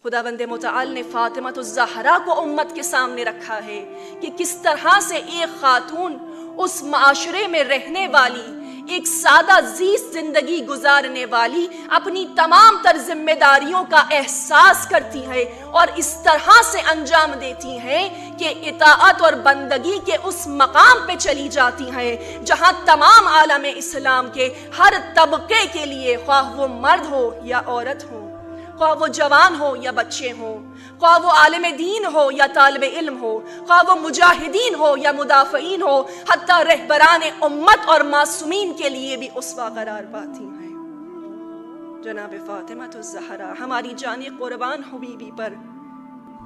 خداوند متعال نے فاطمہ الزہرا کو امت کے سامنے رکھا ہے کہ کس طرح سے ایک خاتون اس معاشرے میں رہنے والی، ایک سادہ زیست زندگی گزارنے والی اپنی تمام تر ذمہ داریوں کا احساس کرتی ہے اور اس طرح سے انجام دیتی ہیں کہ اطاعت اور بندگی کے اس مقام پہ چلی جاتی ہیں جہاں تمام عالم اسلام کے ہر طبقے کے لیے، خواہ وہ مرد ہو یا عورت ہو، خواہ وہ جوان ہو یا بچے ہوں، خواہ وہ عالم دین ہو یا طالب علم ہو، خواہ وہ مجاہدین ہو یا مدافعین ہو، حتیٰ رہبران امت اور معصومین کے لیے بھی اسوہ قرار پاتی ہیں۔ جناب فاطمہ الزہرا ہماری جان قربان ہو بی بی پر،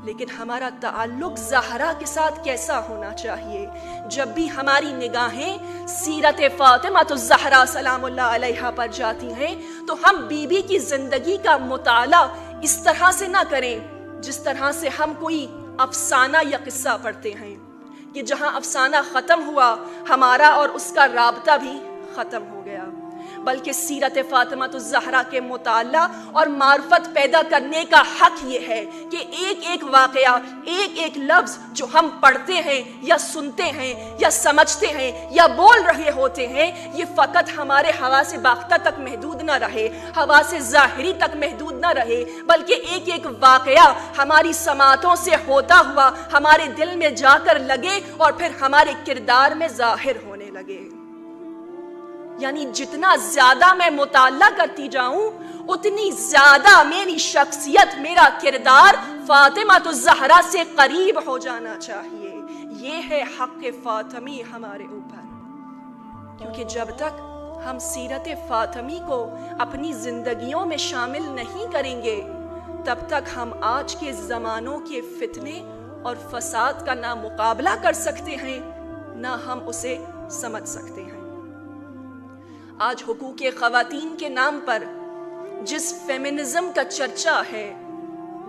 لیکن ہمارا تعلق زہرا کے ساتھ کیسا ہونا چاہیے؟ جب بھی ہماری نگاہیں سیرت فاطمہ الزہرا سلام اللہ علیہا پر جاتی ہیں تو ہم بی بی کی زندگی کا مطالعہ اس طرح سے نہ کریں جس طرح سے ہم کوئی افسانہ یا قصہ پڑھتے ہیں کہ جہاں افسانہ ختم ہوا ہمارا اور اس کا رابطہ بھی ختم ہو گیا، بلکہ سیرت فاطمہ الزہرا کے مطالعہ اور معرفت پیدا کرنے کا حق یہ ہے کہ ایک ایک واقعہ، ایک ایک لفظ جو ہم پڑھتے ہیں یا سنتے ہیں یا سمجھتے ہیں یا بول رہے ہوتے ہیں، یہ فقط ہمارے حواس باختہ تک محدود نہ رہے، حواس ظاہری تک محدود نہ رہے، بلکہ ایک ایک واقعہ ہماری سماعتوں سے ہوتا ہوا ہمارے دل میں جا کر لگے اور پھر ہمارے کردار میں ظاہر ہونے لگے۔ یعنی جتنا زیادہ میں مطالعہ کرتی جاؤں اتنی زیادہ میری شخصیت، میرا کردار فاطمہ الزہرا سے قریب ہو جانا چاہیے۔ یہ ہے حق فاطمی ہمارے اوپر، کیونکہ جب تک ہم سیرت فاطمی کو اپنی زندگیوں میں شامل نہیں کریں گے تب تک ہم آج کے زمانوں کے فتنے اور فساد کا نہ مقابلہ کر سکتے ہیں نہ ہم اسے سمجھ سکتے ہیں۔ آج حقوق خواتین کے نام پر جس فیمنزم کا چرچا ہے،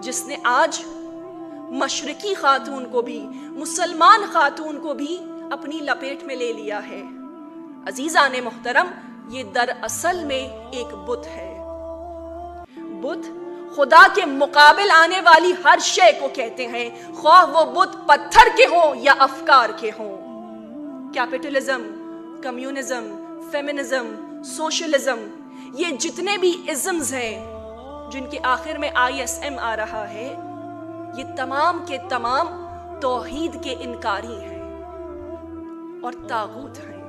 جس نے آج مشرقی خاتون کو بھی، مسلمان خاتون کو بھی اپنی لپیٹ میں لے لیا ہے، عزیزان محترم، یہ دراصل میں ایک بت ہے۔ بت خدا کے مقابل آنے والی ہر شے کو کہتے ہیں، خواہ وہ بت پتھر کے ہوں یا افکار کے ہوں۔ کیپٹلزم، کمیونزم، فیمنزم، سوشلزم، یہ جتنے بھی ازمز ہیں جن کے آخر میں ISM آ رہا ہے، یہ تمام کے تمام توحید کے انکاری ہیں اور طاغوت ہیں۔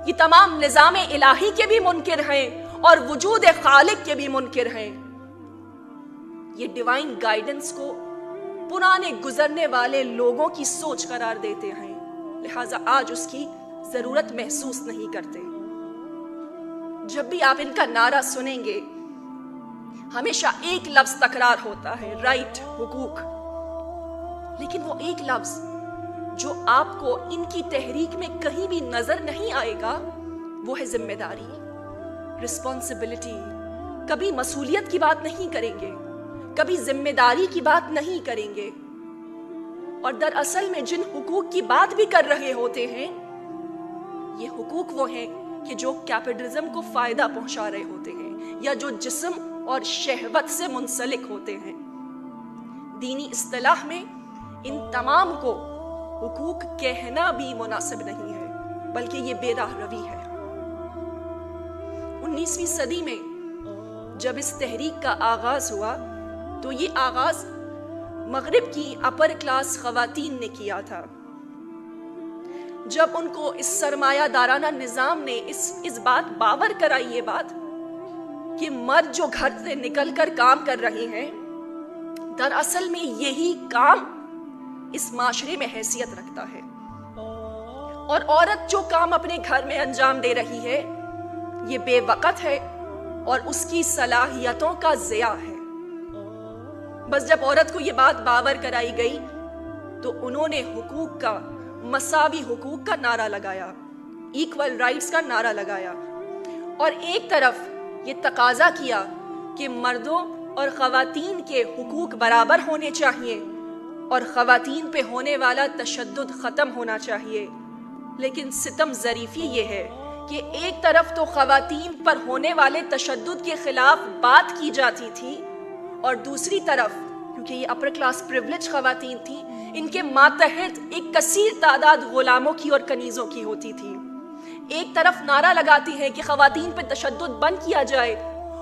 یہ تمام نظام الہی کے بھی منکر ہیں اور وجود خالق کے بھی منکر ہیں۔ یہ ڈیوائن گائیڈنس کو پرانے گزرنے والے لوگوں کی سوچ قرار دیتے ہیں، لہٰذا آج اس کی ضرورت محسوس نہیں کرتے۔ جب بھی آپ ان کا نعرہ سنیں گے ہمیشہ ایک لفظ تکرار ہوتا ہے، رائٹ، حقوق، لیکن وہ ایک لفظ جو آپ کو ان کی تحریک میں کہیں بھی نظر نہیں آئے گا وہ ہے ذمہ داری، رسپانسبلٹی۔ کبھی مسئولیت کی بات نہیں کریں گے، کبھی ذمہ داری کی بات نہیں کریں گے، اور دراصل میں جن حقوق کی بات بھی کر رہے ہوتے ہیں یہ حقوق وہ ہیں کہ جو کیپٹلزم کو فائدہ پہنچا رہے ہوتے ہیں یا جو جسم اور شہوت سے منسلک ہوتے ہیں۔ دینی اصطلاح میں ان تمام کو حقوق کہنا بھی مناسب نہیں ہے، بلکہ یہ بے راہ روی ہے۔ 19ویں صدی میں جب اس تحریک کا آغاز ہوا تو یہ آغاز مغرب کی اپر کلاس خواتین نے کیا تھا۔ جب ان کو اس سرمایہ دارانہ نظام نے اس بات باور کرائی، یہ بات کہ مرد جو گھر سے نکل کر کام کر رہے ہیں دراصل میں یہی کام اس معاشرے میں حیثیت رکھتا ہے، اور عورت جو کام اپنے گھر میں انجام دے رہی ہے یہ بے وقت ہے اور اس کی صلاحیتوں کا ضیاع ہے۔ بس جب عورت کو یہ بات باور کرائی گئی تو انہوں نے حقوق کا، مساوی حقوق کا نعرہ لگایا، ایکول رائٹس کا نعرہ لگایا، اور ایک طرف یہ تقاضا کیا کہ مردوں اور خواتین کے حقوق برابر ہونے چاہیے اور خواتین پہ ہونے والا تشدد ختم ہونا چاہیے۔ لیکن ستم ظریفی یہ ہے کہ ایک طرف تو خواتین پر ہونے والے تشدد کے خلاف بات کی جاتی تھی اور دوسری طرف کیونکہ یہ اپر کلاس پریولیج خواتین تھیں، ان کے ماتحت ایک کثیر تعداد غلاموں کی اور کنیزوں کی ہوتی تھی۔ ایک طرف نعرہ لگاتی ہیں کہ خواتین پہ تشدد بند کیا جائے،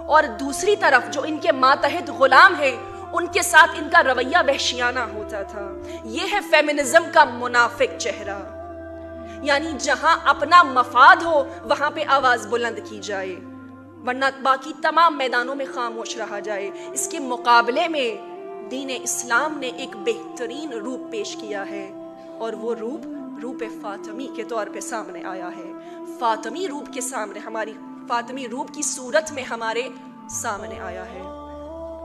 اور دوسری طرف جو ان کے ماتحت غلام ہیں ان کے ساتھ ان کا رویہ وحشیانہ ہوتا تھا۔ یہ ہے فیمنزم کا منافق چہرہ، یعنی جہاں اپنا مفاد ہو وہاں پہ آواز بلند کی جائے، ورنہ باقی تمام میدانوں میں خاموش رہا جائے۔ اس کے مقابلے میں دین اسلام نے ایک بہترین روپ پیش کیا ہے، اور وہ روپ فاطمی کے طور پہ سامنے آیا ہے۔ فاطمی روپ کے سامنے، ہماری فاطمی روپ کی صورت میں ہمارے سامنے آیا ہے،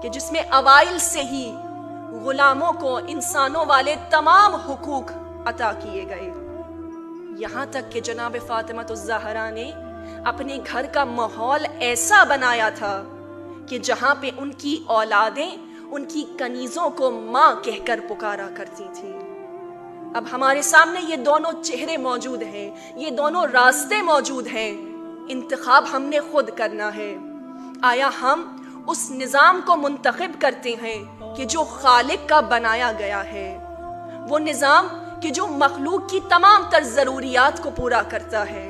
کہ جس میں اوائل سے ہی غلاموں کو انسانوں والے تمام حقوق عطا کیے گئے، یہاں تک کہ جناب فاطمہ الزہرا نے اپنے گھر کا ماحول ایسا بنایا تھا کہ جہاں پہ ان کی اولادیں ان کی کنیزوں کو ماں کہہ کر پکارا کرتی تھیں۔ اب ہمارے سامنے یہ دونوں چہرے موجود ہیں، یہ دونوں راستے موجود ہیں، انتخاب ہم نے خود کرنا ہے۔ آیا ہم اس نظام کو منتخب کرتے ہیں کہ جو خالق کا بنایا گیا ہے، وہ نظام کہ جو مخلوق کی تمام تر ضروریات کو پورا کرتا ہے،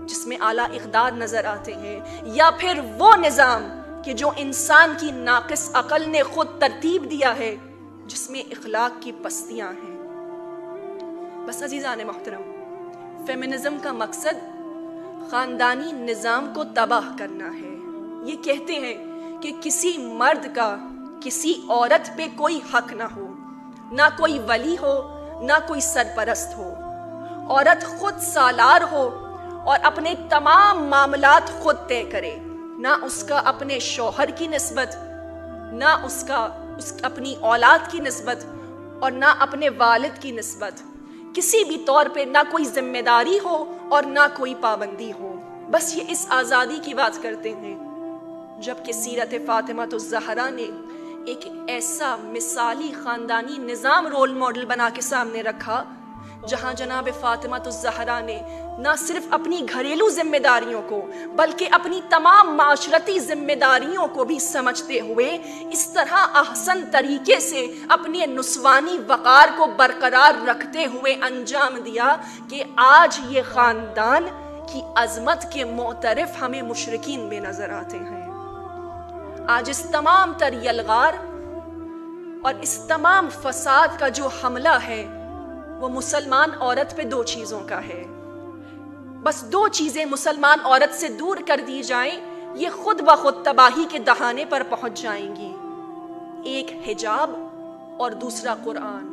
جس میں اعلیٰ اقدار نظر آتے ہیں، یا پھر وہ نظام کہ جو انسان کی ناقص عقل نے خود ترتیب دیا ہے، جس میں اخلاق کی پستیاں ہیں۔ بس عزیزان محترم، فیمنزم کا مقصد خاندانی نظام کو تباہ کرنا ہے۔ یہ کہتے ہیں کہ کسی مرد کا کسی عورت پہ کوئی حق نہ ہو، نہ کوئی ولی ہو، نہ کوئی سرپرست ہو، عورت خود سالار ہو اور اپنے تمام معاملات خود طے کرے، نہ اس کا اپنے شوہر کی نسبت، نہ اس اپنی اولاد کی نسبت، اور نہ اپنے والد کی نسبت، کسی بھی طور پہ نہ کوئی ذمہ داری ہو اور نہ کوئی پابندی ہو۔ بس یہ اس آزادی کی بات کرتے ہیں، جبکہ سیرت فاطمہ الزہرا نے ایک ایسا مثالی خاندانی نظام رول ماڈل بنا کے سامنے رکھا، جہاں جناب فاطمہ الزہرا نے نہ صرف اپنی گھریلو ذمہ داریوں کو بلکہ اپنی تمام معاشرتی ذمہ داریوں کو بھی سمجھتے ہوئے اس طرح احسن طریقے سے اپنے نسوانی وقار کو برقرار رکھتے ہوئے انجام دیا کہ آج یہ خاندان کی عظمت کے معترف ہمیں مشرکین میں نظر آتے ہیں۔ آج اس تمام تر یلغار اور اس تمام فساد کا جو حملہ ہے وہ مسلمان عورت پہ دو چیزوں کا ہے۔ بس دو چیزیں مسلمان عورت سے دور کر دی جائیں، یہ خود بخود تباہی کے دہانے پر پہنچ جائیں گی۔ ایک حجاب اور دوسرا قرآن۔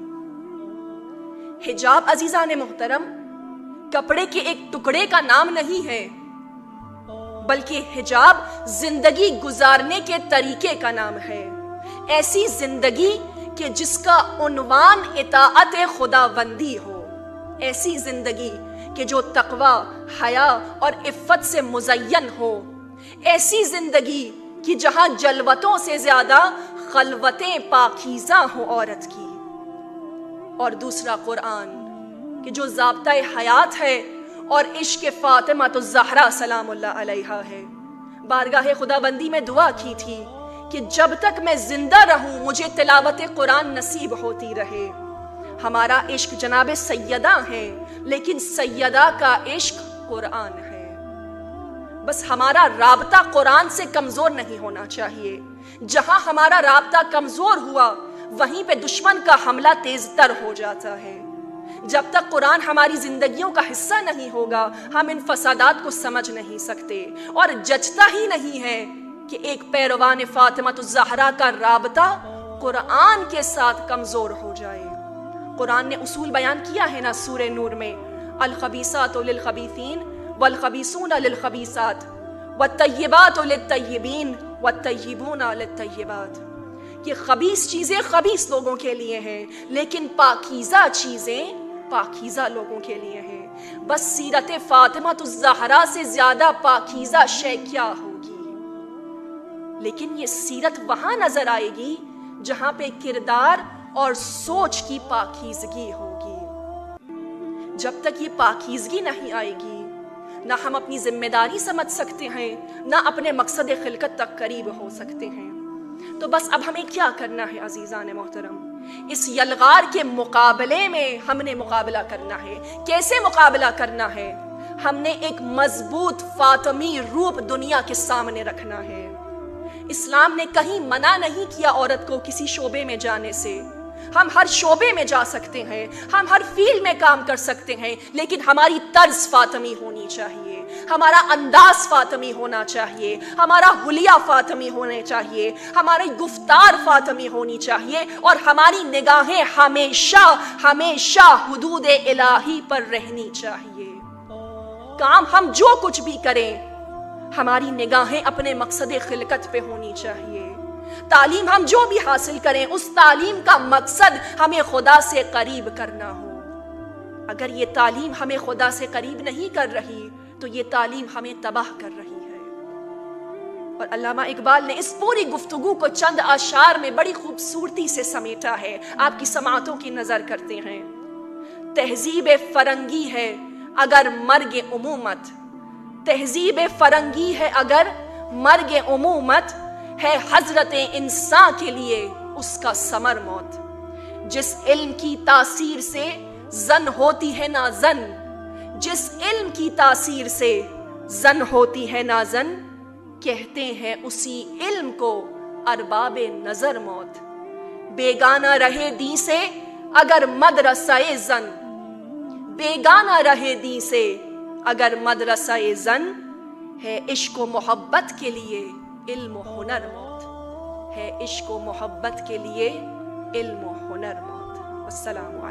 حجاب عزیزان محترم کپڑے کے ایک ٹکڑے کا نام نہیں ہے، بلکہ حجاب زندگی گزارنے کے طریقے کا نام ہے۔ ایسی زندگی کہ جس کا عنوان اطاعت خداوندی ہو، ایسی زندگی کہ جو تقوی، حیا اور عفت سے مزین ہو، ایسی زندگی کہ جہاں جلوتوں سے زیادہ خلوتیں پاکیزہ ہوں عورت کی، اور دوسرا قرآن کہ جو ضابطہ حیات ہے اور عشق فاطمہ الزہرا سلام اللہ علیہا ہے۔ بارگاہ خداوندی میں دعا کی تھی کہ جب تک میں زندہ رہوں مجھے تلاوت قرآن نصیب ہوتی رہے۔ ہمارا عشق جناب سیدہ ہے، لیکن سیدہ کا عشق قرآن ہے۔ بس ہمارا رابطہ قرآن سے کمزور نہیں ہونا چاہیے۔ جہاں ہمارا رابطہ کمزور ہوا وہیں پہ دشمن کا حملہ تیز تر ہو جاتا ہے۔ جب تک قرآن ہماری زندگیوں کا حصہ نہیں ہوگا ہم ان فسادات کو سمجھ نہیں سکتے، اور جچتا ہی نہیں ہے کہ ایک پیروان فاطمہ الزہرا کا رابطہ قرآن کے ساتھ کمزور ہو جائے۔ قرآن نے اصول بیان کیا ہے نا سورہ نور میں، الخبیثات للخبیثین والخبیثون للخبیثات والطیبات للطیبین والطیبون للطیبات، کہ خبیث چیزیں خبیث لوگوں کے لیے ہیں، لیکن پاکیزہ چیزیں پاکیزہ لوگوں کے لیے ہیں۔ بس سیرت فاطمہ الزہرا سے زیادہ پاکیزہ شے کیا ہوگی؟ لیکن یہ سیرت وہاں نظر آئے گی جہاں پہ کردار اور سوچ کی پاکیزگی ہوگی۔ جب تک یہ پاکیزگی نہیں آئے گی نہ ہم اپنی ذمہ داری سمجھ سکتے ہیں، نہ اپنے مقصد خلقت تک قریب ہو سکتے ہیں۔ تو بس اب ہمیں کیا کرنا ہے عزیزان محترم؟ اس یلغار کے مقابلے میں ہم نے مقابلہ کرنا ہے۔ کیسے مقابلہ کرنا ہے؟ ہم نے ایک مضبوط فاطمی روپ دنیا کے سامنے رکھنا ہے۔ اسلام نے کہیں منع نہیں کیا عورت کو کسی شعبے میں جانے سے۔ ہم ہر شعبے میں جا سکتے ہیں، ہم ہر فیلڈ میں کام کر سکتے ہیں، لیکن ہماری طرز فاطمی ہونی چاہیے، ہمارا انداز فاطمی ہونا چاہیے، ہمارا حلیہ فاطمی ہونے چاہیے، ہماری گفتار فاطمی ہونی چاہیے، اور ہماری نگاہیں ہمیشہ ہمیشہ حدود الہی پر رہنی چاہیے۔ کام ہم جو کچھ بھی کریں، ہماری نگاہیں اپنے مقصد خلقت پہ ہونی چاہیے۔ تعلیم ہم جو بھی حاصل کریں، اس تعلیم کا مقصد ہمیں خدا سے قریب کرنا ہو۔ اگر یہ تعلیم ہمیں خدا سے قریب نہیں کر رہی تو یہ تعلیم ہمیں تباہ کر رہی ہے۔ اور علامہ اقبال نے اس پوری گفتگو کو چند اشعار میں بڑی خوبصورتی سے سمیٹا ہے، آپ کی سماعتوں کی نظر کرتے ہیں۔ تہذیب فرنگی ہے اگر مرگ عمومت، تہذیب فرنگی ہے اگر مرگ عمومت، ہے حضرت انسان کے لیے اس کا ثمر موت۔ جس علم کی تاثیر سے زن ہوتی ہے نا زن، جس علم کی تاثیر سے زن ہوتی ہے نا زن، کہتے ہیں اسی علم کو ارباب نظر موت۔ بیگانہ رہے دین سے اگر مدرسہ زن، بیگانہ رہے دین سے اگر مدرسہ زن، ہے عشق و محبت کے لیے علم و ہنر موت، ہے عشق و محبت کے لیے علم و ہنر موت۔ السلام علیکم۔